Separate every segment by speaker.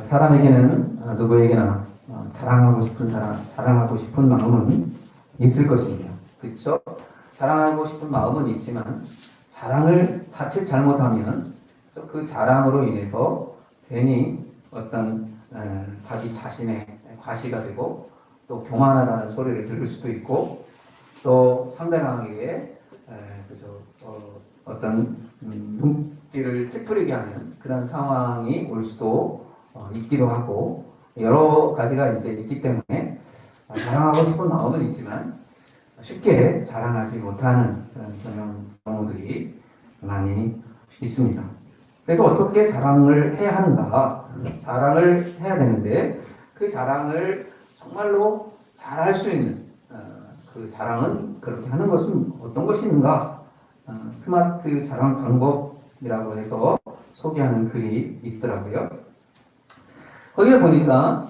Speaker 1: 사람에게는 누구에게나 자랑하고 싶은 자랑하고 싶은 마음은 있을 것입니다. 그렇죠? 자랑하고 싶은 마음은 있지만 자랑을 자칫 잘못하면 그 자랑으로 인해서 괜히 어떤 자기 자신의 과시가 되고 또 교만하다는 소리를 들을 수도 있고 또 상대방에게 어떤 눈길을 찌푸리게 하는 그런 상황이 올 수도 있기도 하고 여러 가지가 이제 있기 때문에 자랑하고 싶은 마음은 있지만 쉽게 자랑하지 못하는 그런 경우들이 많이 있습니다. 그래서 어떻게 자랑을 해야 하는가? 자랑을 해야 되는데 그 자랑을 정말로 잘할 수 있는 그 자랑은 그렇게 하는 것은 어떤 것이 있는가? 스마트 자랑 방법이라고 해서 소개하는 글이 있더라고요. 거기에 보니까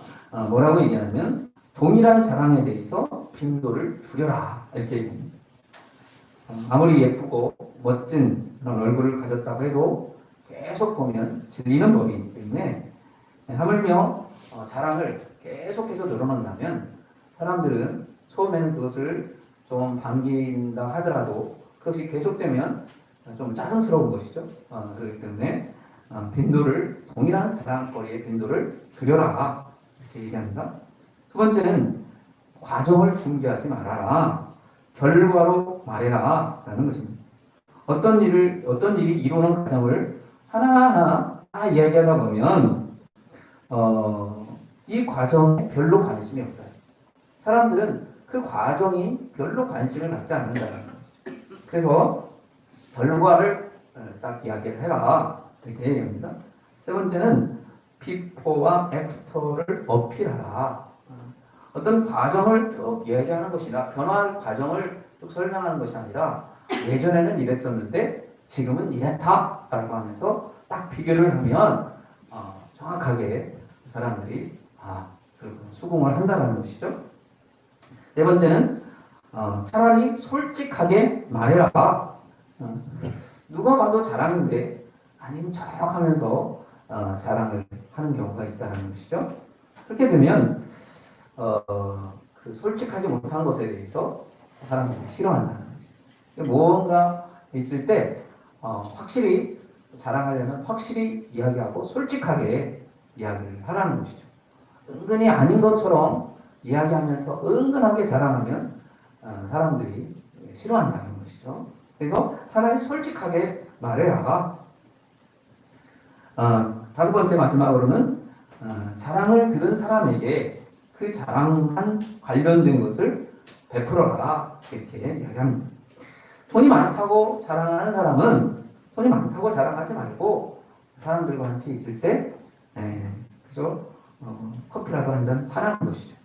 Speaker 1: 뭐라고 얘기하냐면 동일한 자랑에 대해서 빈도를 줄여라 이렇게 얘기합니다. 아무리 예쁘고 멋진 그런 얼굴을 가졌다고 해도 계속 보면 질리는 법이기 때문에 하물며 자랑을 계속해서 늘어난다면 사람들은 처음에는 그것을 좀 반긴다 하더라도 그것이 계속되면 좀 짜증스러운 것이죠. 그렇기 때문에 동일한 자랑거리의 빈도를 줄여라 이렇게 얘기합니다. 두 번째는 과정을 중개하지 말아라. 결과로 말해라 라는 것입니다. 어떤 일이 이루는 과정을 하나하나 다 이야기하다 보면 이 과정에 별로 관심이 없다. 사람들은 그 과정이 별로 관심을 갖지 않는다는 거죠. 그래서 결과를 딱 이야기를 해라 이렇게 얘기합니다. 세 번째는 비포와 애프터를 어필하라. 어떤 과정을 쭉 이야기하는 것이나 변화의 과정을 쭉 설명하는 것이 아니라 예전에는 이랬었는데 지금은 이랬다 라고 하면서 딱 비교를 하면 정확하게 사람들이 수긍을 한다는 것이죠. 네 번째는 차라리 솔직하게 말해라. 누가 봐도 자랑인데 아닌 척 하면서 자랑을 하는 경우가 있다는 것이죠. 그렇게 되면 그 솔직하지 못한 것에 대해서 사람들이 싫어한다는 거죠. 무언가 있을 때 확실히 자랑하려면 확실히 이야기하고 솔직하게 이야기를 하라는 것이죠. 은근히 아닌 것처럼 이야기하면서 은근하게 자랑하면 사람들이 싫어한다는 것이죠. 그래서 차라리 솔직하게 말해라. 다섯 번째 마지막으로는 자랑을 들은 사람에게 그 자랑한 관련된 것을 베풀어라 이렇게 이야기합니다. 돈이 많다고 자랑하는 사람은 돈이 많다고 자랑하지 말고 사람들과 같이 있을 때 그죠? 커피라도 한 잔 사라는 것이죠.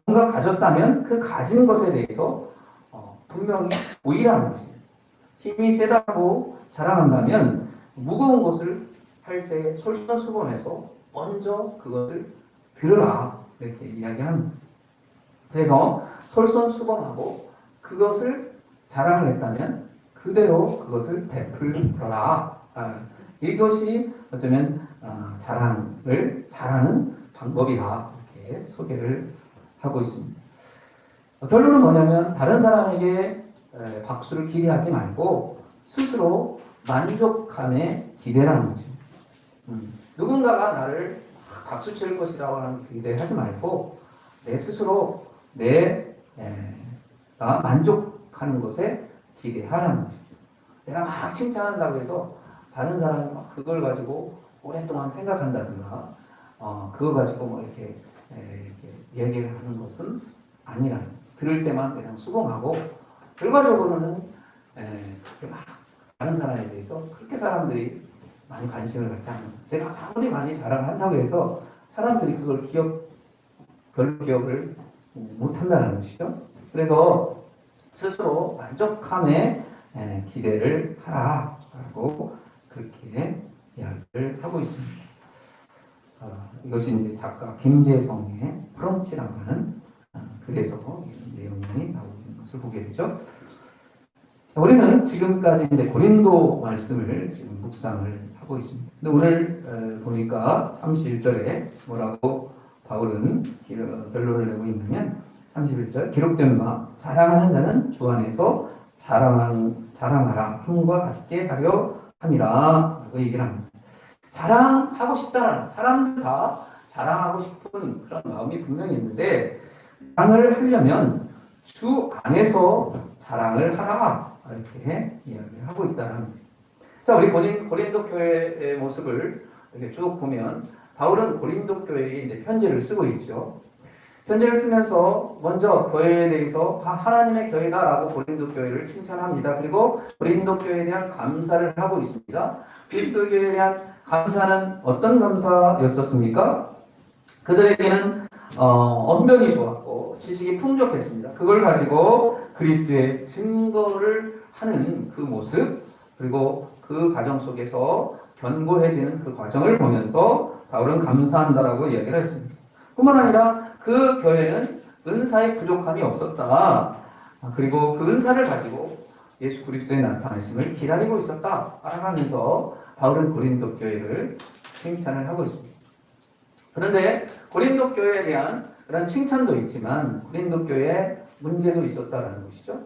Speaker 1: 뭔가 가졌다면 그 가진 것에 대해서 분명히 보이라는 것이죠. 힘이 세다고 자랑한다면 무거운 것을 할 때 솔선수범해서 먼저 그것을 들으라 이렇게 이야기합니다. 그래서 솔선수범하고 그것을 자랑을 했다면 그대로 그것을 베풀어라. 이것이 어쩌면 자랑을 잘하는 방법이다 이렇게 소개를 하고 있습니다. 결론은 뭐냐면 다른 사람에게 박수를 기대하지 말고 스스로 만족함에 기대라는 것입니다. 누군가가 나를 박수 칠 것이라고 하는 기대하지 말고 내 스스로 나 만족하는 것에 기대하라는 것입니다. 내가 막 칭찬한다고 해서 다른 사람이 막 그걸 가지고 오랫동안 생각한다든가 그거 가지고 뭐 이렇게 얘기를 하는 것은 아니라는 거예요. 들을 때만 그냥 수긍하고 결과적으로는 그렇게 막 다른 사람에 대해서 그렇게 사람들이 많이 관심을 갖지 않는 거예요. 내가 아무리 많이 자랑을 한다고 해서 사람들이 그걸 별로 기억을 못한다는 것이죠. 그래서 스스로 만족함에 기대를 하라라고 그렇게 이야기를 하고 있습니다. 이것이 이제 작가 김재성의 프롬치라고 하는 글에서 내용이 나오는 것을 보게 되죠. 우리는 지금까지 이제 고린도 말씀을 지금 묵상을 하고 있습니다. 근데 오늘 보니까 31절에 뭐라고 바울은 결론을 내고 있냐면 31절 기록된 바 자랑하는 자는 주 안에서 자랑하라 함과 같게 하려 함이라 라고 얘기를 합니다. 자랑하고 싶다는 사람들 다 자랑하고 싶은 그런 마음이 분명히 있는데 자랑을 하려면 주 안에서 자랑을 하라 이렇게 이야기를 하고 있다는 겁니다. 자, 우리 고린도 교회의 모습을 이렇게 쭉 보면 바울은 고린도 교회에 이제 편지를 쓰고 있죠. 편지를 쓰면서 먼저 교회에 대해서 하나님의 교회다라고 고린도 교회를 칭찬합니다. 그리고 고린도 교회에 대한 감사를 하고 있습니다. 그리스도 교회에 대한 감사는 어떤 감사였었습니까? 그들에게는 언변이 좋았고 지식이 풍족했습니다. 그걸 가지고 그리스도의 증거를 하는 그 모습, 그리고 그 과정 속에서 견고해지는 그 과정을 보면서 바울은 감사한다라고 이야기를 했습니다. 뿐만 아니라 그 교회는 은사의 부족함이 없었다. 그리고 그 은사를 가지고 예수 그리스도의 나타나심을 기다리고 있었다. 하면서 바울은 고린도 교회를 칭찬을 하고 있습니다. 그런데 고린도 교회에 대한 그런 칭찬도 있지만 고린도 교회에 문제도 있었다라는 것이죠.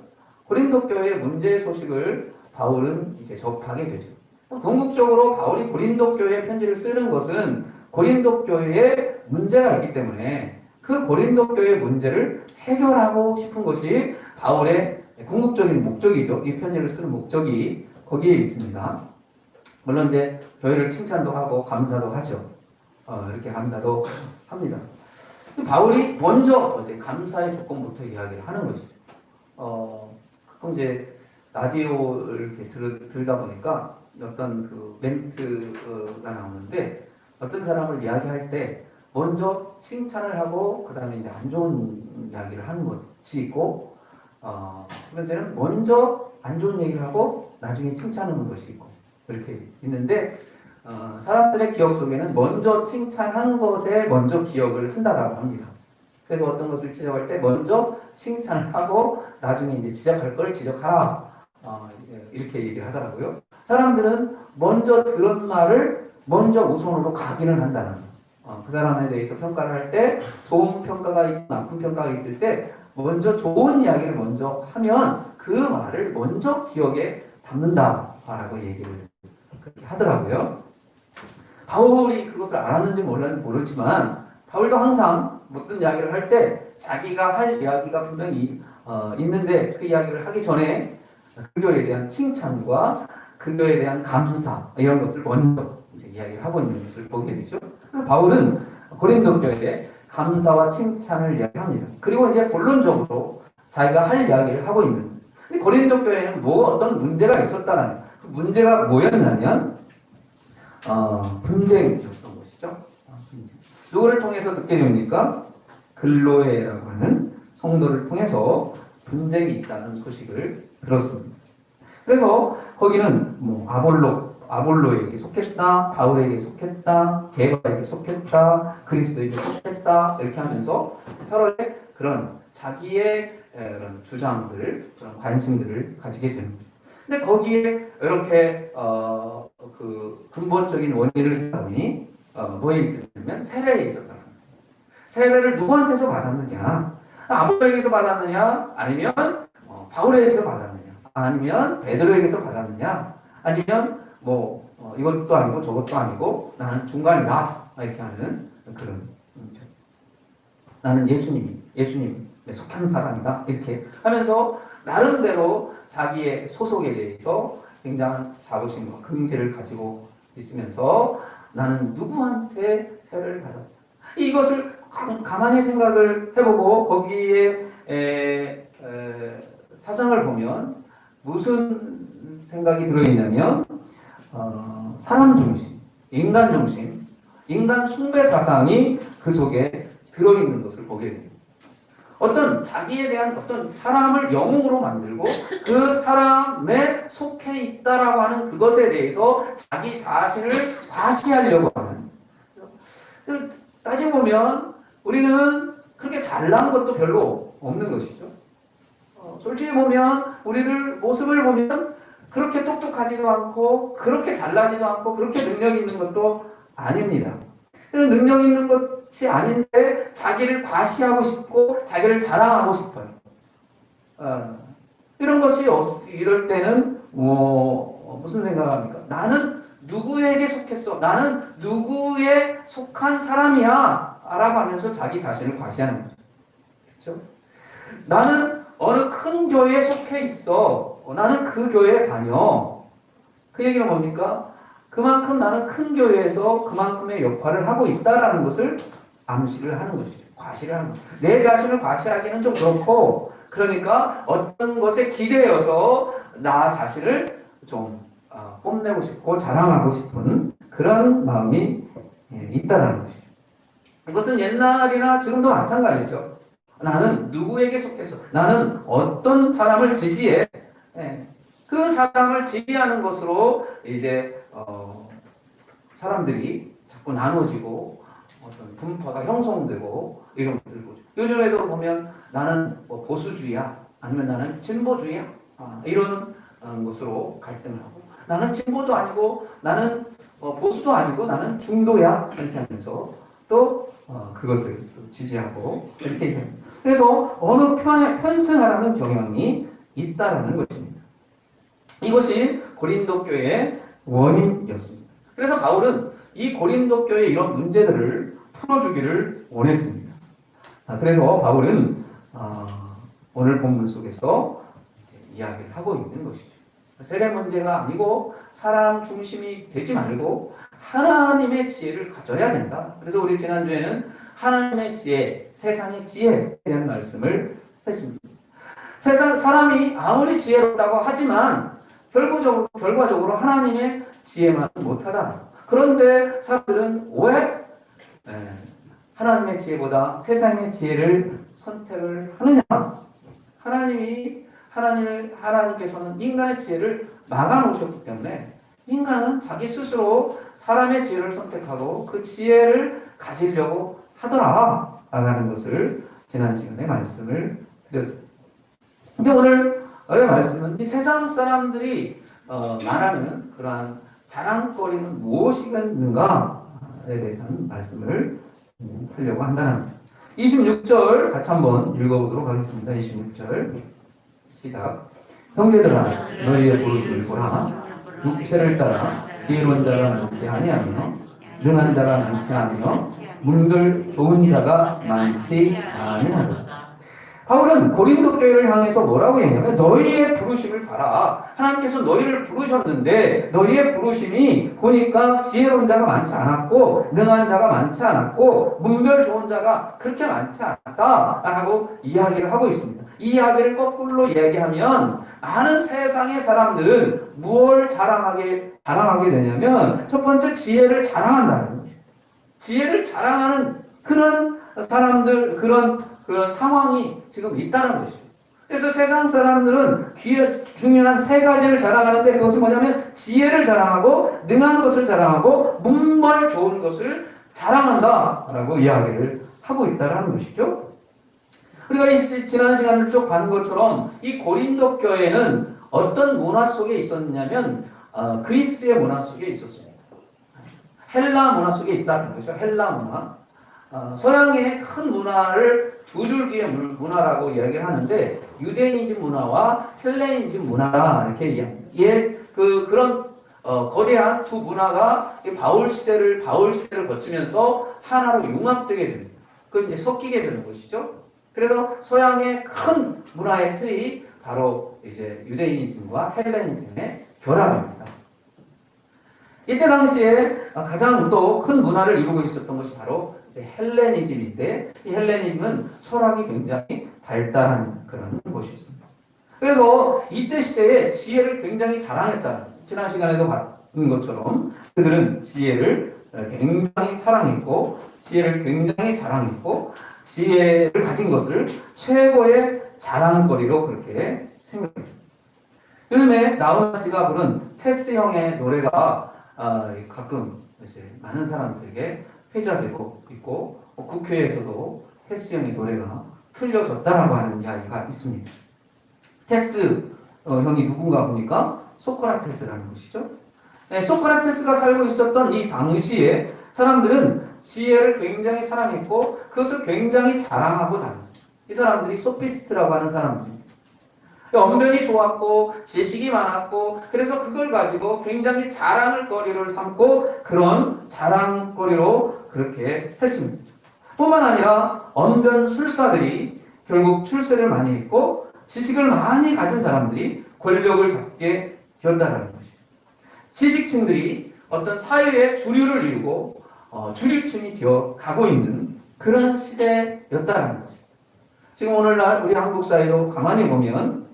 Speaker 1: 고린도 교회의 문제의 소식을 바울은 이제 접하게 되죠. 궁극적으로 바울이 고린도 교회에 편지를 쓰는 것은 고린도 교회에 문제가 있기 때문에 그 고린도 교회의 문제를 해결하고 싶은 것이 바울의 궁극적인 목적이죠. 이 편지를 쓰는 목적이 거기에 있습니다. 물론 이제 교회를 칭찬도 하고 감사도 하죠. 이렇게 감사도 합니다. 바울이 먼저 이제 감사의 조건부터 이야기를 하는 것이죠. 가끔 이제 라디오를 이렇게 들다 보니까 어떤 그 멘트가 나오는데 어떤 사람을 이야기할 때 먼저 칭찬을 하고 그 다음에 이제 안 좋은 이야기를 하는 것이 있고 두 번째는 먼저 안 좋은 얘기를 하고 나중에 칭찬하는 것이 있고 이렇게 있는데 사람들의 기억 속에는 먼저 칭찬한 것에 먼저 기억을 한다라고 합니다. 그래서 어떤 것을 지적할 때 먼저 칭찬을 하고 나중에 이제 지적할 걸 지적하라 이렇게 얘기를 하더라고요. 사람들은 먼저 들은 말을 먼저 우선으로 각인을 한다는 거예요. 그 사람에 대해서 평가를 할 때 좋은 평가가 있고 나쁜 평가가 있을 때 먼저 좋은 이야기를 먼저 하면 그 말을 먼저 기억에 담는다라고 얘기를 그렇게 하더라고요. 바울이 그것을 알았는지 모르지만 바울도 항상 어떤 이야기를 할 때 자기가 할 이야기가 분명히 있는데 그 이야기를 하기 전에 그 교회에 대한 칭찬과 그 교회에 대한 감사 이런 것을 먼저 이제 이야기를 하고 있는 것을 보게 되죠. 그래서 바울은 고린도 교회에 감사와 칭찬을 이야기합니다. 그리고 이제 본론적으로 자기가 할 이야기를 하고 있는. 근데 고린도 교회에는 어떤 문제가 있었다는 그 문제가 뭐였냐면 분쟁이었던 것이죠. 분쟁. 누구를 통해서 듣게 됩니까? 글로에라고 하는 성도를 통해서 분쟁이 있다는 소식을 들었습니다. 그래서 거기는 뭐 아볼로에게 속했다, 바울에게 속했다, 게바에게 속했다, 그리스도에게 속했다 이렇게 하면서 서로의 그런 자기의 그런 주장들, 그런 관심들을 가지게 됩니다. 근데 거기에 이렇게 그 근본적인 원인을 보니 뭐에 있었냐면 세례에 있었다. 세례를 누구한테서 받았느냐? 아볼로에게서 받았느냐? 아니면 바울에게서 받았느냐? 아니면 베드로에게서 받았느냐? 아니면 뭐 이것도 아니고 저것도 아니고 나는 중간이다 이렇게 하는 그런 나는 예수님에 속한 사람이다 이렇게 하면서 나름대로 자기의 소속에 대해서 굉장한 자부심과 긍지를 가지고 있으면서 나는 누구한테 세례를 받았다. 이것을 가만히 생각을 해보고 거기에 사상을 보면 무슨 생각이 들어있냐면 사람 중심, 인간 중심, 인간 숭배 사상이 그 속에 들어있는 것을 보게 됩니다. 어떤 자기에 대한 어떤 사람을 영웅으로 만들고 그 사람에 속해 있다라고 하는 그것에 대해서 자기 자신을 과시하려고 하는. 따지고 보면 우리는 그렇게 잘난 것도 별로 없는 것이죠. 솔직히 보면 우리들 모습을 보면 그렇게 똑똑하지도 않고 그렇게 잘나지도 않고 그렇게 능력 있는 것도 아닙니다. 그래서 능력 있는 것이 아닌데 자기를 과시하고 싶고 자기를 자랑하고 싶어요. 이런 것이 이럴 때는 무슨 생각합니까? 나는 누구에게 속했어? 나는 누구에 속한 사람이야? 라고 하면서 자기 자신을 과시하는 거죠. 그렇죠? 나는 어느 큰 교회에 속해 있어. 나는 그 교회에 다녀. 그 얘기는 뭡니까? 그만큼 나는 큰 교회에서 그만큼의 역할을 하고 있다라는 것을 암시를 하는 것이죠. 과시를 하는 거죠. 내 자신을 과시하기는 좀 그렇고, 그러니까 어떤 것에 기대어서 나 자신을 좀 뽐내고 싶고 자랑하고 싶은 그런 마음이 있다라는 것이죠. 이것은 옛날이나 지금도 마찬가지죠. 나는 누구에게 속해서, 나는 어떤 사람을 지지해. 그 사람을 지지하는 것으로 이제 사람들이 자꾸 나눠지고 어떤 분파가 형성되고 이런 것들 보죠. 요즘에도 보면 나는 보수주의야, 아니면 나는 진보주의야, 이런 것으로 갈등을 하고, 나는 진보도 아니고 나는 보수도 아니고 나는 중도야, 이렇게 하면서 또 그것을 또 지지하고 이렇게 얘기합니다. 그래서 어느 편에 편승하라는 경향이 있다라는 것입니다. 이것이 고린도 교회의 원인이었습니다. 그래서 바울은 이 고린도 교회의 이런 문제들을 풀어주기를 원했습니다. 그래서 바울은 오늘 본문 속에서 이야기를 하고 있는 것이죠. 세례 문제가 아니고 사람 중심이 되지 말고 하나님의 지혜를 가져야 된다. 그래서 우리 지난주에는 하나님의 지혜, 세상의 지혜에 대한 말씀을 했습니다. 세상 사람이 아무리 지혜롭다고 하지만 결과적으로 하나님의 지혜만 못하다. 그런데 사람들은 왜 하나님의 지혜보다 세상의 지혜를 선택을 하느냐? 하나님께서는 인간의 지혜를 막아놓으셨기 때문에 인간은 자기 스스로 사람의 지혜를 선택하고 그 지혜를 가지려고 하더라 라는 것을 지난 시간에 말씀을 드렸습니다. 근데 오늘의 말씀은 이 세상 사람들이 말하는 그러한 자랑거리는 무엇이겠는가에 대해서 말씀을 하려고 한다는 겁니다. 26절 같이 한번 읽어보도록 하겠습니다. 26절 시작. 형제들아 너희의 부르심을 보라. 육체를 따라 지혜로운 자가 많지 아니하며 능한 자가 많지 않으며 문글 좋은 자가 많지 아니하다. 바울은 고린도 교회를 향해서 뭐라고 얘기하냐면 너희의 부르심을 봐라. 하나님께서 너희를 부르셨는데 너희의 부르심이 보니까 지혜로운 자가 많지 않았고 능한 자가 많지 않았고 문별 좋은 자가 그렇게 많지 않았다라고 이야기를 하고 있습니다. 이 이야기를 거꾸로 이야기하면 많은 세상의 사람들은 무엇을 자랑하게 되냐면 첫 번째 지혜를 자랑한다는 거예요. 지혜를 자랑하는 그런 사람들, 그런 상황이 지금 있다는 것이죠. 그래서 세상 사람들은 중요한 세 가지를 자랑하는데 그것은 뭐냐면 지혜를 자랑하고 능한 것을 자랑하고 문벌 좋은 것을 자랑한다라고 이야기를 하고 있다는 것이죠. 우리가 지난 시간을 쭉 본 것처럼 이 고린도 교회는 어떤 문화 속에 있었냐면 그리스의 문화 속에 있었습니다. 헬라 문화 속에 있다는 거죠. 헬라 문화. 서양의 큰 문화를 두 줄기의 문화라고 이야기를 하는데 유대인즘 문화와 헬레니즘 문화다 이렇게 이야기합니다. 그런 거대한 두 문화가 바울 시대를 거치면서 하나로 융합되게 됩니다. 그것이 이제 섞이게 되는 것이죠. 그래서 서양의 큰 문화의 틀이 바로 이제 유대인즘과 헬레니즘의 결합입니다. 이때 당시에 가장 또 큰 문화를 이루고 있었던 것이 바로 이제 헬레니즘인데 이 헬레니즘은 철학이 굉장히 발달한 그런 곳이었습니다. 그래서 이때 시대에 지혜를 굉장히 자랑했다. 지난 시간에도 봤던 것처럼 그들은 지혜를 굉장히 사랑했고 지혜를 굉장히 자랑했고 지혜를 가진 것을 최고의 자랑거리로 그렇게 생각했습니다. 요즘에 나훈아 씨가 부른 테스 형의 노래가 가끔 이제 많은 사람들에게 회자되고 있고 국회에서도 테스 형의 노래가 틀려졌다라고 하는 이야기가 있습니다. 테스 형이 누군가 보니까 소크라테스라는 것이죠. 네, 소크라테스가 살고 있었던 이 당시에 사람들은 지혜를 굉장히 사랑했고 그것을 굉장히 자랑하고 다녔어요. 이 사람들이 소피스트라고 하는 사람들입니다. 언변이 좋았고 지식이 많았고 그래서 그걸 가지고 굉장히 자랑을 거리를 삼고 그런 자랑거리로 그렇게 했습니다. 뿐만 아니라 언변술사들이 결국 출세를 많이 했고 지식을 많이 가진 사람들이 권력을 잡게 되었다는 것이죠. 지식층들이 어떤 사회의 주류를 이루고 주류층이 되어 가고 있는 그런 시대였다는 것이죠. 지금 오늘날 우리 한국 사회도 가만히 보면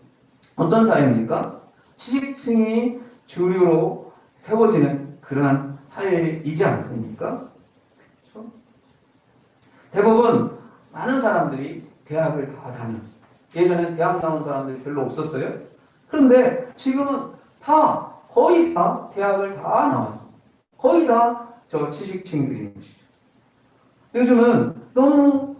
Speaker 1: 어떤 사회입니까? 지식층이 주류로 세워지는 그러한 사회이지 않습니까? 그렇죠? 대부분 많은 사람들이 대학을 다 다녔어요. 예전엔 대학 나온 사람들이 별로 없었어요. 그런데 지금은 거의 다 대학을 다 나왔어요. 거의 다 저 지식층들인 것이죠. 요즘은 너무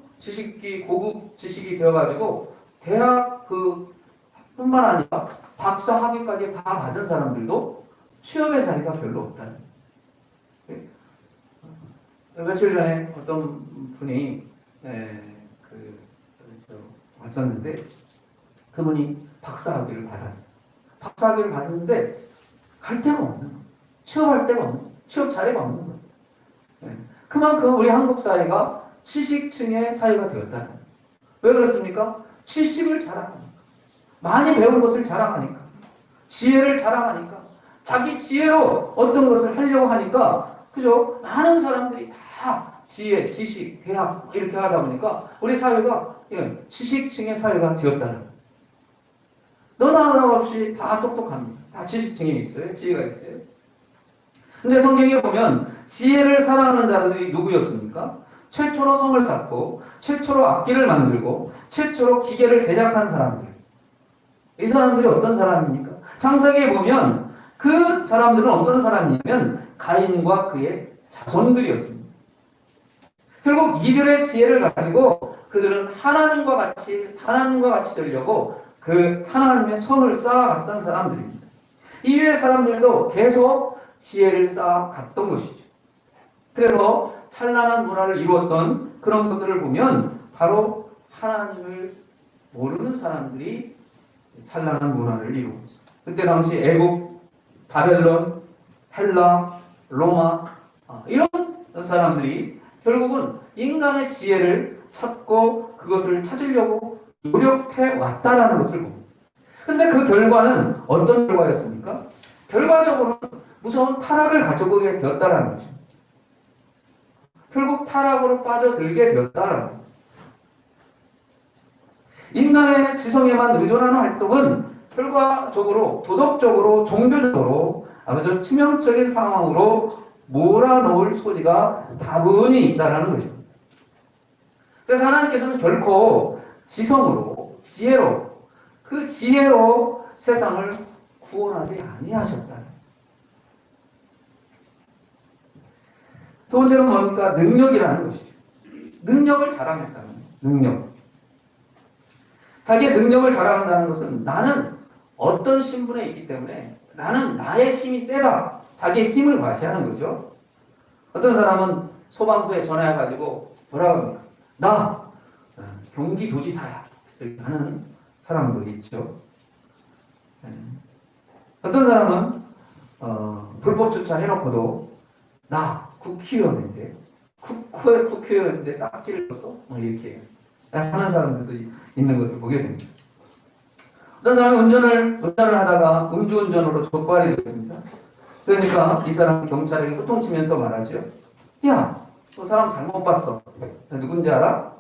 Speaker 1: 고급 지식이 되어가지고 대학 뿐만 아니라 박사 학위까지 다 받은 사람들도 취업의 자리가 별로 없다는 거예요. 며칠 전에 어떤 분이 왔었는데 그분이 박사 학위를 받았어요. 박사 학위를 받았는데 갈 데가 없는 거예요. 취업할 데가 없는 거예요. 취업 자리가 없는 거예요. 그만큼 우리 한국 사회가 지식층의 사회가 되었다는 거예요. 왜 그렇습니까? 지식을 자랑하니까. 많이 배운 것을 자랑하니까. 지혜를 자랑하니까. 자기 지혜로 어떤 것을 하려고 하니까 그죠? 많은 사람들이 다 지혜, 지식, 대학 이렇게 하다 보니까 우리 사회가 지식층의 사회가 되었다는 거예요. 너나 하나 없이 다 똑똑합니다. 다 지식층이 있어요. 지혜가 있어요. 근데 성경에 보면 지혜를 사랑하는 자들이 누구였습니까? 최초로 성을 쌓고 최초로 악기를 만들고 최초로 기계를 제작한 사람들. 이 사람들이 어떤 사람입니까? 창세기에 보면 그 사람들은 어떤 사람이냐면 가인과 그의 자손들이었습니다. 결국 이들의 지혜를 가지고 그들은 하나님과 같이 되려고 그 하나님의 성을 쌓아갔던 사람들입니다. 이외의 사람들도 계속 지혜를 쌓아갔던 것이죠. 그래서 찬란한 문화를 이루었던 그런 것들을 보면 바로 하나님을 모르는 사람들이 찬란한 문화를 이루고 있어요. 그때 당시 애국, 바벨론, 헬라, 로마 이런 사람들이 결국은 인간의 지혜를 찾고 그것을 찾으려고 노력해 왔다라는 것을 봅니다. 근데 그 결과는 어떤 결과였습니까? 결과적으로는 무서운 타락을 가져오게 되었다라는 것입니다. 결국 타락으로 빠져들게 되었다라는 것입니다. 인간의 지성에만 의존하는 활동은 결과적으로 도덕적으로 종교적으로 아주 치명적인 상황으로 몰아넣을 소지가 다분히 있다는 것입니다. 그래서 하나님께서는 결코 지성으로 지혜로 그 지혜로 세상을 구원하지 아니하셨다. 두 번째는 뭡니까? 능력이라는 것이죠. 능력을 자랑했다는 거예요. 능력. 자기의 능력을 자랑한다는 것은 나는 어떤 신분에 있기 때문에 나는 나의 힘이 세다. 자기의 힘을 과시하는 거죠. 어떤 사람은 소방서에 전화해가지고 뭐라고 합니까? 나 경기도지사야. 이렇게 하는 사람도 있죠. 어떤 사람은 불법 주차해놓고도 나 국회의원인데 국회의원인데 딱지를 줬어? 이렇게 하는 사람들도 있는 것을 보게 됩니다. 어떤 사람이 운전을 하다가 음주운전으로 적발이 되었습니다. 그러니까 이 사람이 경찰에게 호통치면서 말하죠. 야, 너 사람 잘못 봤어. 누군지 알아?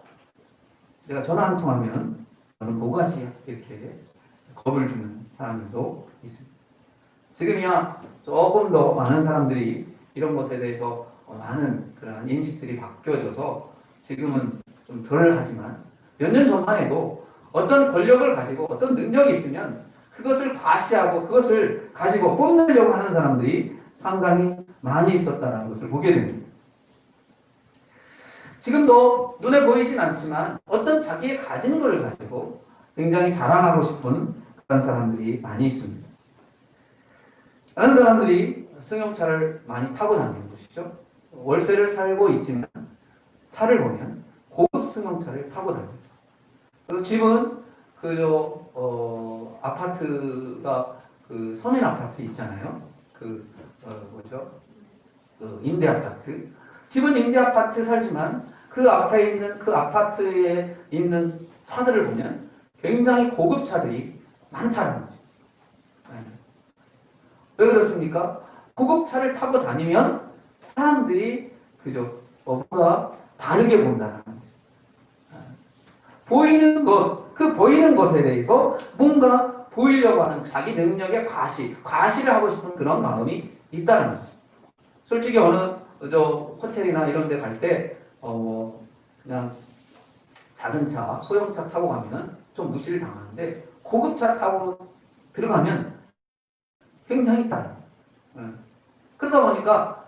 Speaker 1: 내가 전화 한 통 하면 너는 뭐가지야? 이렇게 겁을 주는 사람들도 있습니다. 지금이야 조금 더 많은 사람들이 이런 것에 대해서 많은 그런 인식들이 바뀌어져서 지금은 좀 덜 하지만 몇 년 전만 해도 어떤 권력을 가지고 어떤 능력이 있으면 그것을 과시하고 그것을 가지고 뽐내려고 하는 사람들이 상당히 많이 있었다는 것을 보게 됩니다. 지금도 눈에 보이진 않지만 어떤 자기의 가진 것을 가지고 굉장히 자랑하고 싶은 그런 사람들이 많이 있습니다. 많은 사람들이 승용차를 많이 타고 다니는 것이죠. 월세를 살고 있지만 차를 보면 고급 승용차를 타고 다닙니다. 그리고 집은 아파트가 그 서민 아파트 있잖아요. 그 임대 아파트. 집은 임대 아파트 살지만 그 앞에 있는 그 아파트에 있는 차들을 보면 굉장히 고급 차들이 많다는 거죠. 왜 그렇습니까? 고급 차를 타고 다니면 사람들이 뭔가 다르게 본다는 거죠. 보이는 것, 그 보이는 것에 대해서 뭔가 보이려고 하는 자기 능력의 과시를 하고 싶은 그런 마음이 있다는 거죠. 솔직히 어느 호텔이나 이런 데 갈 때 그냥 작은 차, 소형차 타고 가면 좀 무시를 당하는데 고급차 타고 들어가면 굉장히 달라요. 그러다 보니까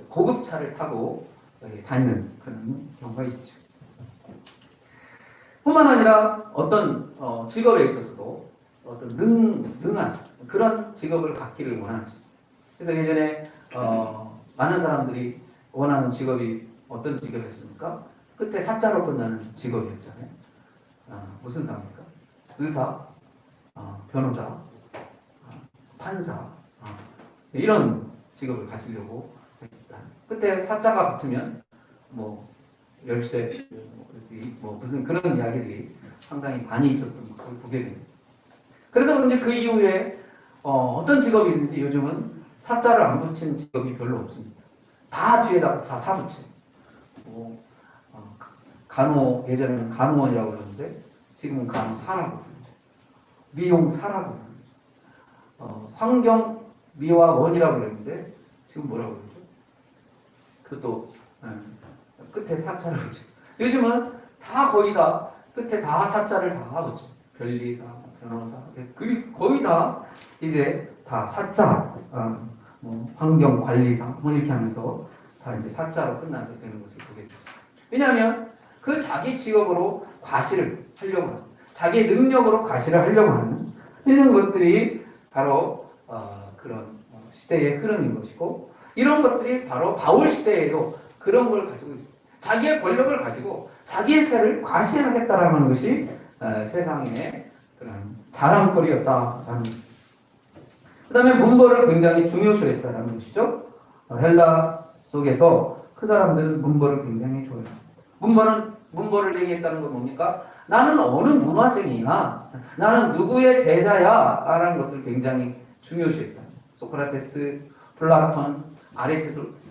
Speaker 1: 고급차를 타고 다니는 그런 경우가 있죠. 뿐만 아니라 어떤 직업에 있어서도 어떤 능한 그런 직업을 갖기를 원하죠. 그래서 예전에 많은 사람들이 원하는 직업이 어떤 직업이었습니까? 끝에 사자로 끝나는 직업이었잖아요. 무슨 사입니까? 의사, 변호사, 판사 이런 직업을 가지려고 했다. 끝에 사자가 붙으면 뭐 열쇠 뭐 무슨 그런 이야기들이 상당히 많이 있었던 것을 보게 됩니다. 그래서 이제 그 이후에 어떤 직업이 있는지 요즘은 사자를 안 붙인 직업이 별로 없습니다. 다 뒤에다가 다 사 붙여요. 간호, 예전에는 간호원이라고 그러는데 지금은 간호사라고 그러죠. 미용사라고 그러죠. 환경미화원이라고 그랬는데 지금 뭐라고 그러죠? 그것도 끝에 사자를 붙여요. 요즘은 다 거의 다 끝에 다 사자를 다 붙여요. 변리사, 변호사, 거의 다 이제 다 사자, 환경관리사 이렇게 하면서 다 이제 사자로 끝나게 되는 것을 보게 되죠. 왜냐하면 그 자기 직업으로 과시를 하려고 하는, 자기 능력으로 과시를 하려고 하는 이런 것들이 바로 그런 시대의 흐름인 것이고, 이런 것들이 바로 바울 시대에도 그런 걸 가지고 있습니다. 자기의 권력을 가지고 자기의 세를 과시하겠다라는 것이 세상의 그런 자랑거리였다라는. 그 다음에 문벌을 굉장히 중요시했다라는 것이죠. 헬라 속에서 그 사람들은 문벌을 굉장히 좋아했습니다. 문벌을 얘기했다는 건 뭡니까? 나는 어느 문화생이나 나는 누구의 제자야 라는 것을 굉장히 중요시했다. 소크라테스, 플라톤,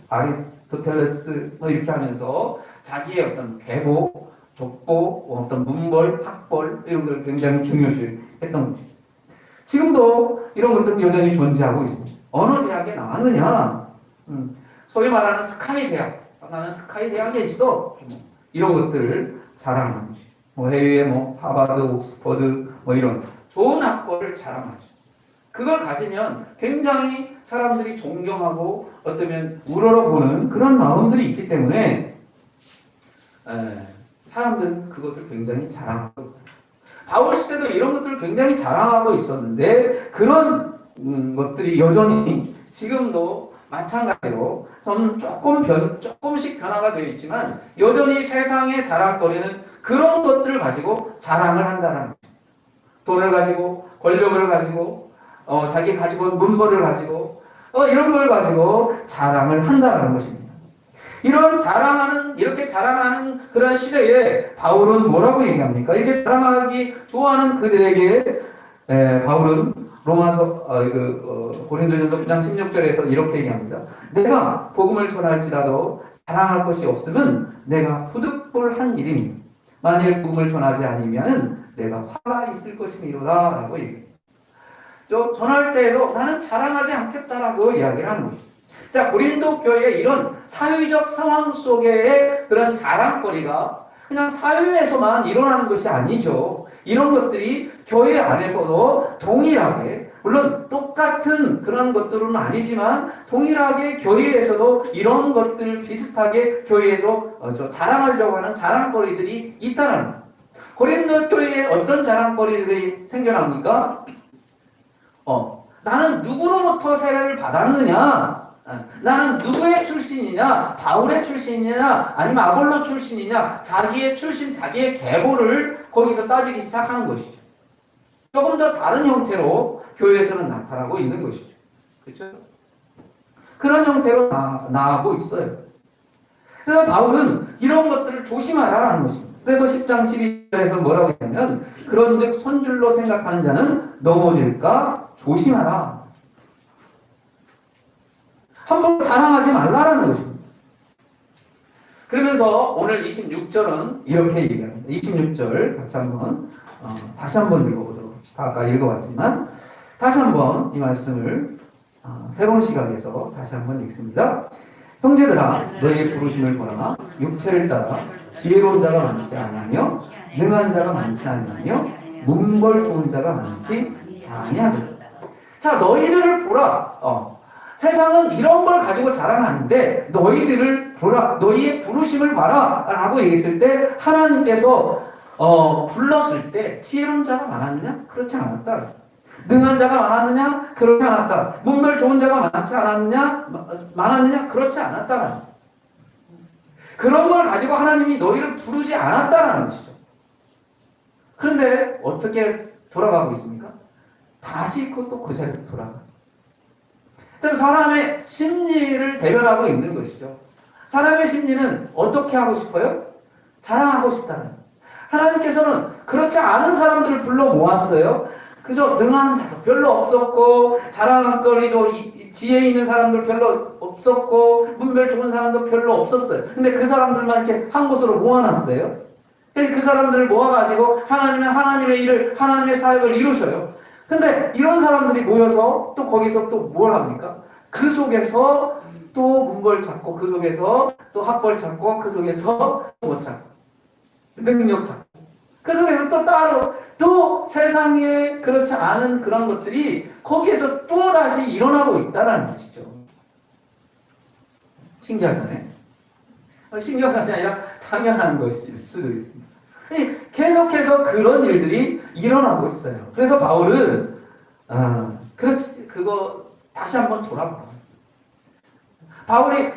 Speaker 1: 아리스토텔레스 이렇게 하면서 자기의 어떤 계보, 족보, 어떤 문벌, 학벌 이런 걸 굉장히 중요시했던 것이죠. 지금도 이런 것들은 여전히 존재하고 있습니다. 어느 대학에 나왔느냐? 소위 말하는 스카이 대학. 나는 스카이 대학에 있어. 이런 것들을 자랑하는 거죠. 해외에 하버드, 옥스퍼드 이런 좋은 학벌을 자랑하죠. 그걸 가지면 굉장히 사람들이 존경하고 어쩌면 우러러보는 그런 마음들이 있기 때문에 사람들은 그것을 굉장히 자랑하고, 바울 시대도 이런 것들을 굉장히 자랑하고 있었는데 그런 것들이 여전히 지금도 마찬가지로 조금씩 변화가 되어 있지만 여전히 세상의 자랑거리는 그런 것들을 가지고 자랑을 한다는 거죠. 돈을 가지고, 권력을 가지고, 자기 가지고 온 문벌을 가지고, 이런 걸 가지고 자랑을 한다는 것입니다. 이렇게 자랑하는 그런 시대에 바울은 뭐라고 얘기합니까? 이렇게 자랑하기 좋아하는 그들에게 바울은 로마서 고린도전서 9장 16절에서 이렇게 얘기합니다. 내가 복음을 전할지라도 자랑할 것이 없으면 내가 부득불한 일입니다. 만일 복음을 전하지 않으면 내가 화가 있을 것이미로다 라고 얘기합니다. 전할 때에도 나는 자랑하지 않겠다라고 이야기를 하는 거죠. 자, 고린도 교회의 이런 사회적 상황 속의 그런 자랑거리가 그냥 사회에서만 일어나는 것이 아니죠. 이런 것들이 교회 안에서도 동일하게, 물론 똑같은 그런 것들은 아니지만 동일하게 교회에서도 이런 것들 비슷하게 교회에도 자랑하려고 하는 자랑거리들이 있다는 거예요. 고린도 교회에 어떤 자랑거리들이 생겨납니까? 나는 누구로부터 세례를 받았느냐? 나는 누구의 출신이냐? 바울의 출신이냐? 아니면 아볼로 출신이냐? 자기의 출신, 자기의 계보를 거기서 따지기 시작하는 것이죠. 조금 더 다른 형태로 교회에서는 나타나고 있는 것이죠. 그렇죠? 그런 형태로 나아가고 있어요. 그래서 바울은 이런 것들을 조심하라는 것입니다. 그래서 10장 12절에서 뭐라고 했냐면 그런즉 선줄로 생각하는 자는 넘어질까 조심하라. 함부로 자랑하지 말라라는 것입니다. 그러면서 오늘 26절은 이렇게 얘기합니다. 26절 같이 한번 다시 한번 읽어보도록 합시다. 아까 읽어봤지만 다시 한번 이 말씀을 새로운 시각에서 다시 한번 읽습니다. 형제들아 너희의 부르심을 보라. 육체를 따라 지혜로운 자가 많지 아니하며 능한 자가 많지 아니하며 문벌 좋은 자가 많지 아니하더라. 자, 너희들을 보라. 세상은 이런 걸 가지고 자랑하는데 너희들을 보라. 너희의 부르심을 봐라 라고 얘기했을 때 하나님께서 불렀을 때 지혜로운 자가 많았느냐? 그렇지 않았다. 능한 자가 많았느냐? 그렇지 않았다. 문벌 좋은 자가 많지 많았느냐? 그렇지 않았다라는. 그런 걸 가지고 하나님이 너희를 부르지 않았다라는 것이죠. 그런데 어떻게 돌아가고 있습니까? 다시 또 그 자리로 돌아가. 참 사람의 심리를 대변하고 있는 것이죠. 사람의 심리는 어떻게 하고 싶어요? 자랑하고 싶다는. 하나님께서는 그렇지 않은 사람들을 불러 모았어요. 그저 능한 자도 별로 없었고 자랑거리도 지혜 있는 사람들 별로 없었고 문별 좋은 사람도 별로 없었어요. 근데 그 사람들만 이렇게 한 곳으로 모아놨어요. 그 사람들을 모아가지고 하나님의 일을, 하나님의 사역을 이루셔요. 근데 이런 사람들이 모여서 또 거기서 또 뭘 합니까? 그 속에서 또 문벌 찾고, 그 속에서 또 학벌 찾고, 그 속에서 뭐 찾고, 능력 찾고, 그 속에서 또 따로 또 세상에 그렇지 않은 그런 것들이 거기에서 또 다시 일어나고 있다는 것이죠. 신기하잖아요. 신기한 것이 아니라 당연한 것일 수도 있습니다. 계속해서 그런 일들이 일어나고 있어요. 그래서 바울은 그거 다시 한번 돌아봐요. 바울이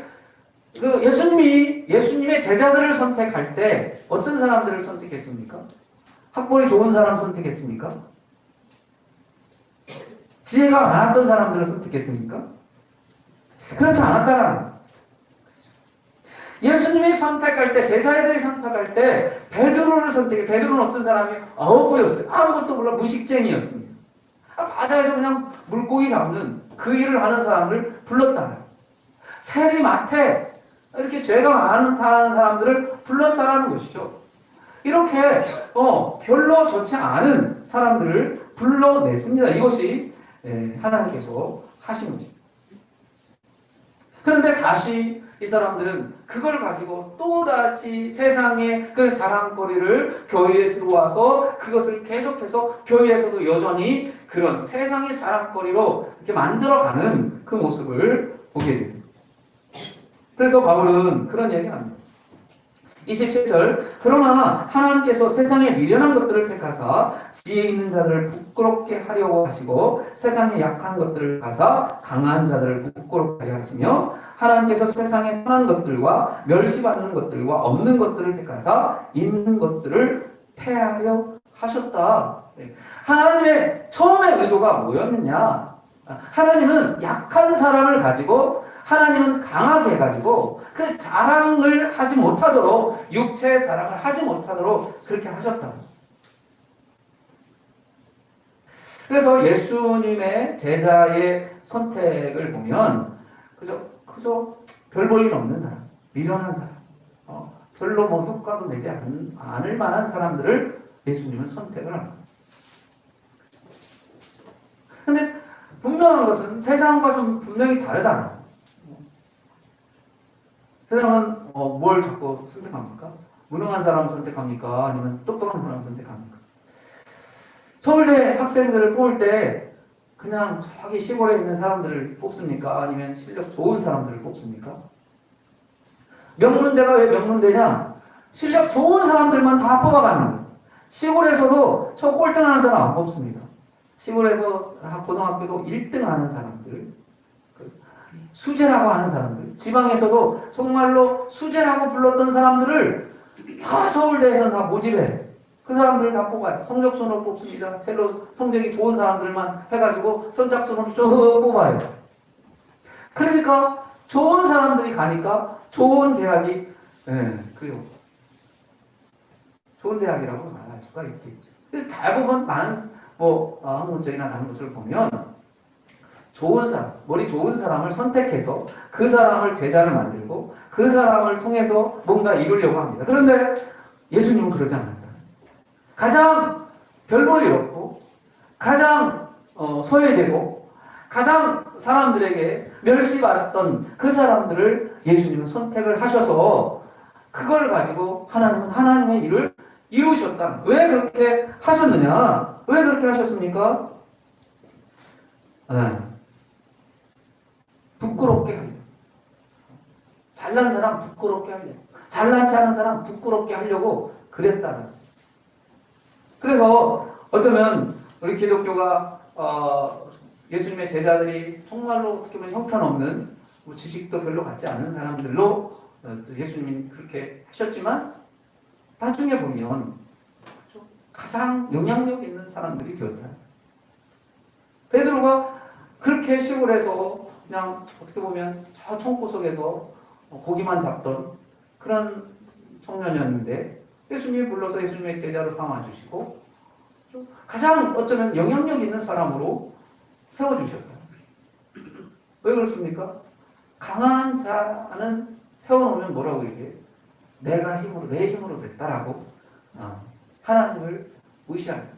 Speaker 1: 예수님의 제자들을 선택할 때 어떤 사람들을 선택했습니까? 학벌이 좋은 사람 선택했습니까? 지혜가 많았던 사람들을 선택했습니까? 그렇지 않았다라는. 예수님이 선택할 때, 제자들이 선택할 때 베드로를 선택해. 베드로는 어떤 사람이 어부였어요. 아무것도 몰라 무식쟁이였습니다. 바다에서 그냥 물고기 잡는 그 일을 하는 사람을 불렀다는. 세리마태 이렇게 죄가 많은 사람들을 불렀다라는 것이죠. 이렇게 별로 좋지 않은 사람들을 불러냈습니다. 이것이 하나님께서 하신 것입니다. 그런데 다시 이 사람들은 그걸 가지고 또다시 세상의 그 자랑거리를 교회에 들어와서 그것을 계속해서 교회에서도 여전히 그런 세상의 자랑거리로 이렇게 만들어가는 그 모습을 보게 됩니다. 그래서 바울은 그런 얘기를 합니다. 27절 그러나 하나님께서 세상의 미련한 것들을 택하사 지혜 있는 자들을 부끄럽게 하려고 하시고 세상의 약한 것들을 택하사 강한 자들을 부끄럽게 하려 하시며 하나님께서 세상의 선한 것들과 멸시받는 것들과 없는 것들을 택하사 있는 것들을 폐하려 하셨다. 하나님의 처음의 의도가 뭐였느냐? 하나님은 약한 사람을 가지고 하나님은 강하게 해가지고 그 자랑을 하지 못하도록 육체의 자랑을 하지 못하도록 그렇게 하셨다. 그래서 예수님의 제자의 선택을 보면 그저 별 볼 일 없는 사람, 미련한 사람, 별로 뭐 효과도 내지 않을 만한 사람들을 예수님은 선택을 합니다. 근데 분명한 것은 세상과 좀 분명히 다르다. 세상은 뭘 자꾸 선택합니까? 무능한 사람 선택합니까? 아니면 똑똑한 사람 선택합니까? 서울대 학생들을 뽑을 때 그냥 저기 시골에 있는 사람들을 뽑습니까? 아니면 실력 좋은 사람들을 뽑습니까? 명문대가 왜 명문대냐? 실력 좋은 사람들만 다 뽑아가는 거예요. 시골에서도 저 꼴등하는 사람 안 뽑습니다. 시골에서 고등학교도 1등 하는 사람들, 수재라고 하는 사람들, 지방에서도 정말로 수재라고 불렀던 사람들을 다 서울대에서 다 모집해. 그 사람들을 다 뽑아요. 성적순으로 뽑습니다. 첼로 성적이 좋은 사람들만 해가지고 선착순으로 쭉 뽑아요. 그러니까 좋은 사람들이 가니까 좋은 대학이, 그래요. 좋은 대학이라고 말할 수가 있겠죠. 대부분 많은 학문적이나 다른 것을 보면 좋은 사람, 머리 좋은 사람을 선택해서 그 사람을 제자를 만들고 그 사람을 통해서 뭔가 이루려고 합니다. 그런데 예수님은 그러지 않아요. 가장 별 볼 일 없고 가장 소외되고 가장 사람들에게 멸시받았던 그 사람들을 예수님은 선택을 하셔서 그걸 가지고 하나님은 하나님의 일을 이루셨다. 왜 그렇게 하셨느냐? 왜 그렇게 하셨습니까? 부끄럽게 하려고. 잘난 사람 부끄럽게 하려고. 잘난치 않은 사람 부끄럽게 하려고 그랬다는. 그래서 어쩌면 우리 기독교가 예수님의 제자들이 정말로 어떻게 보면 형편없는 지식도 별로 갖지 않은 사람들로 예수님이 그렇게 하셨지만 나중에 보면 가장 영향력 있는 사람들이 되었다. 베드로가 그렇게 시골에서 그냥 어떻게 보면 저 총구석에서 고기만 잡던 그런 청년이었는데 예수님이 불러서 예수님의 제자로 삼아주시고 가장 어쩌면 영향력 있는 사람으로 세워주셨다. 왜 그렇습니까? 강한 자는 세워놓으면 뭐라고 얘기해요? 내가 힘으로, 내 힘으로 됐다라고 하나님을 무시합니다.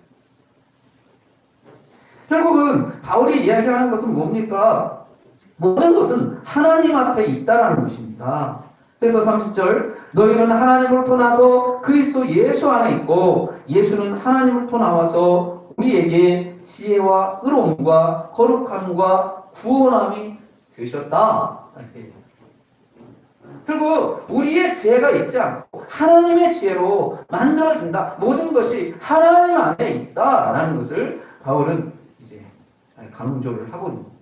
Speaker 1: 결국은 바울이 이야기하는 것은 뭡니까? 모든 것은 하나님 앞에 있다라는 것입니다. 그래서 30절 너희는 하나님으로부터 나서 그리스도 예수 안에 있고 예수는 하나님으로부터 나와서 우리에게 지혜와 의로움과 거룩함과 구원함이 되셨다. 이렇게. 결국 우리의 지혜가 있지 않고 하나님의 지혜로 만들어진다. 모든 것이 하나님 안에 있다라는 것을 바울은 이제 강조를 하고 있는 거예요.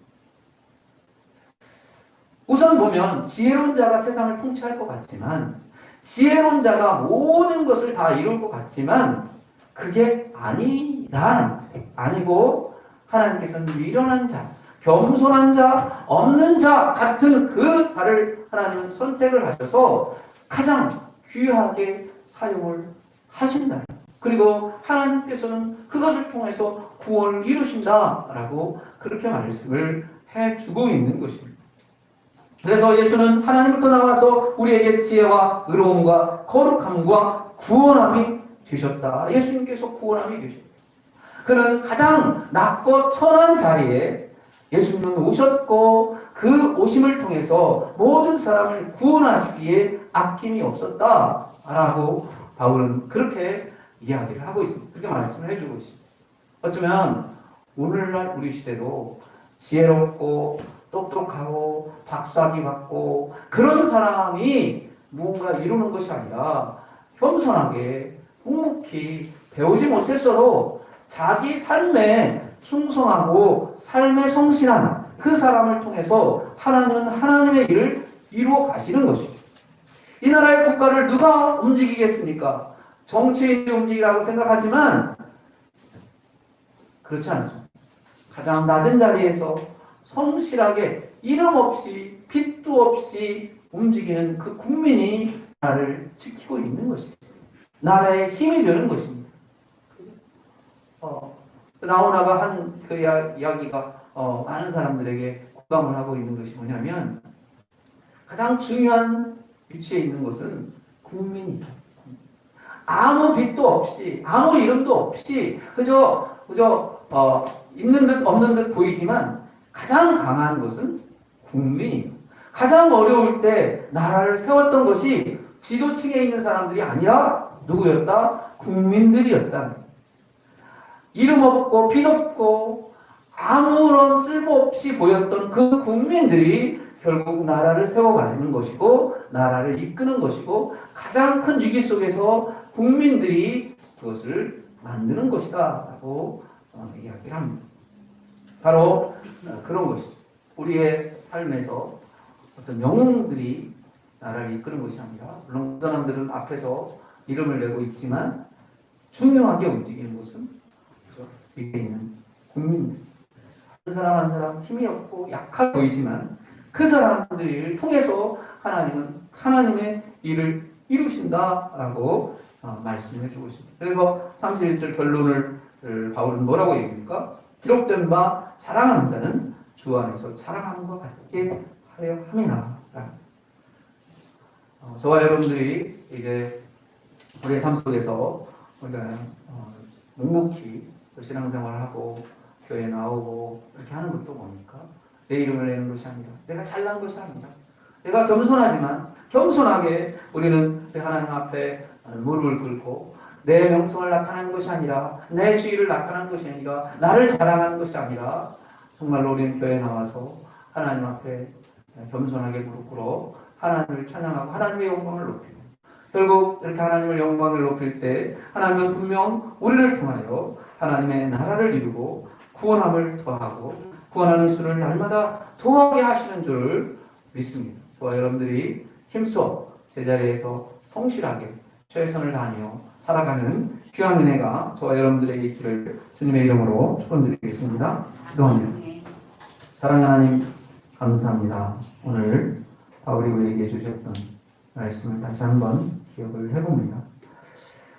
Speaker 1: 우선 보면 지혜로운 자가 세상을 통치할 것 같지만 지혜로운 자가 모든 것을 다 이룰 것 같지만 그게 아니고 하나님께서는 미련한 자, 겸손한 자, 없는 자 같은 그 자를 하나님은 선택을 하셔서 가장 귀하게 사용을 하신다. 그리고 하나님께서는 그것을 통해서 구원을 이루신다라고 그렇게 말씀을 해주고 있는 것입니다. 그래서 예수는 하나님부터 나와서 우리에게 지혜와 의로움과 거룩함과 구원함이 되셨다. 예수님께서 구원함이 되셨다. 그는 가장 낮고 천한 자리에 예수님은 오셨고 그 오심을 통해서 모든 사람을 구원하시기에 아낌이 없었다라고 바울은 그렇게 이야기를 하고 있습니다. 그렇게 말씀을 해주고 있습니다. 어쩌면 오늘날 우리 시대도 지혜롭고 똑똑하고 박사학위 받고 그런 사람이 무언가 이루는 것이 아니라 겸손하게 묵묵히 배우지 못했어도 자기 삶에 충성하고 삶에 성실한 그 사람을 통해서 하나님은 하나님의 일을 이루어 가시는 것이죠. 이 나라의 국가를 누가 움직이겠습니까? 정치인이 움직이라고 생각하지만 그렇지 않습니다. 가장 낮은 자리에서 성실하게 이름 없이 빚도 없이 움직이는 그 국민이 나라를 지키고 있는 것입니다. 나라의 힘이 되는 것입니다. 나오나가 한 그 이야기가 많은 사람들에게 공감을 하고 있는 것이 뭐냐면 가장 중요한 위치에 있는 것은 국민이다. 아무 빚도 없이 아무 이름도 없이 그저 있는 듯 없는 듯 보이지만 가장 강한 것은 국민이에요. 가장 어려울 때 나라를 세웠던 것이 지도층에 있는 사람들이 아니라 누구였다? 국민들이었다. 이름 없고 빚 없고 아무런 쓸모없이 보였던 그 국민들이 결국 나라를 세워가는 것이고 나라를 이끄는 것이고 가장 큰 위기 속에서 국민들이 그것을 만드는 것이다 라고 이야기를 합니다. 바로 그런 것이죠. 우리의 삶에서 어떤 영웅들이 나라를 이끄는 것이 아니라, 물론 그 사람들은 앞에서 이름을 내고 있지만 중요하게 움직이는 것은 그렇죠? 밑에 있는 국민들. 한 사람 한 사람 힘이 없고 약해 보이지만 그 사람들을 통해서 하나님은 하나님의 일을 이루신다라고 말씀해 주고 있습니다. 그래서 31절 결론을 바울은 뭐라고 얘기합니까? 기록된 바 자랑하는 자는 주 안에서 자랑하는 것 같게 하려 함이나. 저와 여러분들이 이제 우리의 삶 속에서 우리가 묵묵히 신앙생활을 하고 교회 나오고 이렇게 하는 것도 뭡니까? 내 이름을 내는 것이 아니라, 내가 잘난 것이 아니라, 내가 겸손하지만 겸손하게 우리는 하나님 앞에 무릎을 꿇고 내 명성을 나타내는 것이 아니라, 내 주의를 나타내는 것이 아니라, 나를 자랑하는 것이 아니라, 정말로 우리는 교회에 나와서 하나님 앞에 겸손하게 무릎 꿇어 하나님을 찬양하고 하나님의 영광을 높이고, 결국 이렇게 하나님의 영광을 높일 때 하나님은 분명 우리를 통하여 하나님의 나라를 이루고 구원함을 더하고 구원하는 수를 날마다 더하게 하시는 줄을 믿습니다. 저와 여러분들이 힘써 제자리에서 성실하게 최선을 다하며 살아가는 귀한 은혜가 저와 여러분들에게 있기를 주님의 이름으로 축원드리겠습니다. 기도합니다. 사랑하는 하나님, 감사합니다. 오늘 바울이 우리에게 주셨던 말씀을 다시 한번 기억을 해봅니다.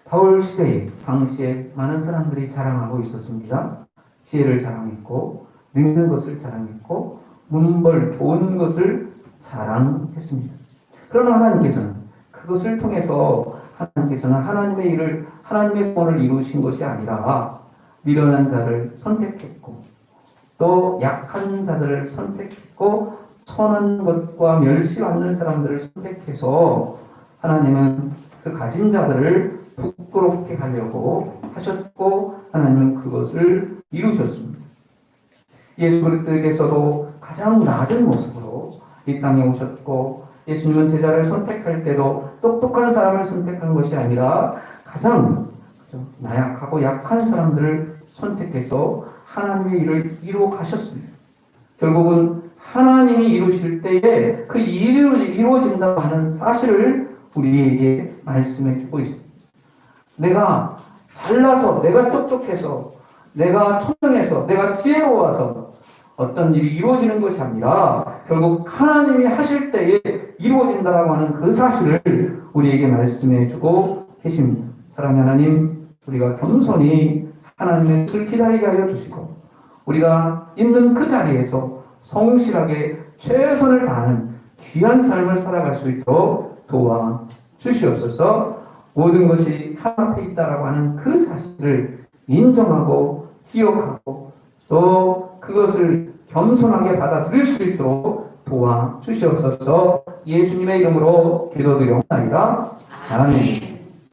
Speaker 1: 바울 시대에 당시에 많은 사람들이 자랑하고 있었습니다. 지혜를 자랑했고, 능는 것을 자랑했고, 문벌 좋은 것을 자랑했습니다. 그러나 하나님께서는 그것을 통해서 하나님께서는 하나님의 일을, 하나님의 구원을 이루신 것이 아니라 미련한 자를 선택했고, 또 약한 자들을 선택했고, 천한 것과 멸시받는 사람들을 선택해서 하나님은 그 가진 자들을 부끄럽게 하려고 하셨고, 하나님은 그것을 이루셨습니다. 예수 그리스도께서도 가장 낮은 모습으로 이 땅에 오셨고, 예수님은 제자를 선택할 때도 똑똑한 사람을 선택한 것이 아니라 가장 나약하고 약한 사람들을 선택해서 하나님의 일을 이루어 가셨습니다. 결국은 하나님이 이루실 때에 그 일이 이루어진다고 하는 사실을 우리에게 말씀해 주고 있습니다. 내가 잘나서, 내가 똑똑해서, 내가聪명해서, 내가 지혜로워서 어떤 일이 이루어지는 것이 아니라 결국 하나님이 하실 때에 이루어진다라고 하는 그 사실을 우리에게 말씀해 주고 계십니다. 사랑하는 하나님, 우리가 겸손히 하나님의 뜻을 기다리게 하여 주시고, 우리가 있는 그 자리에서 성실하게 최선을 다하는 귀한 삶을 살아갈 수 있도록 도와 주시옵소서. 모든 것이 하나님 앞에 있다라고 하는 그 사실을 인정하고 기억하고 또 그것을 겸손하게 받아들일 수 있도록 도와 주시옵소서. 예수님의 이름으로 기도드리옵나이다. 아멘.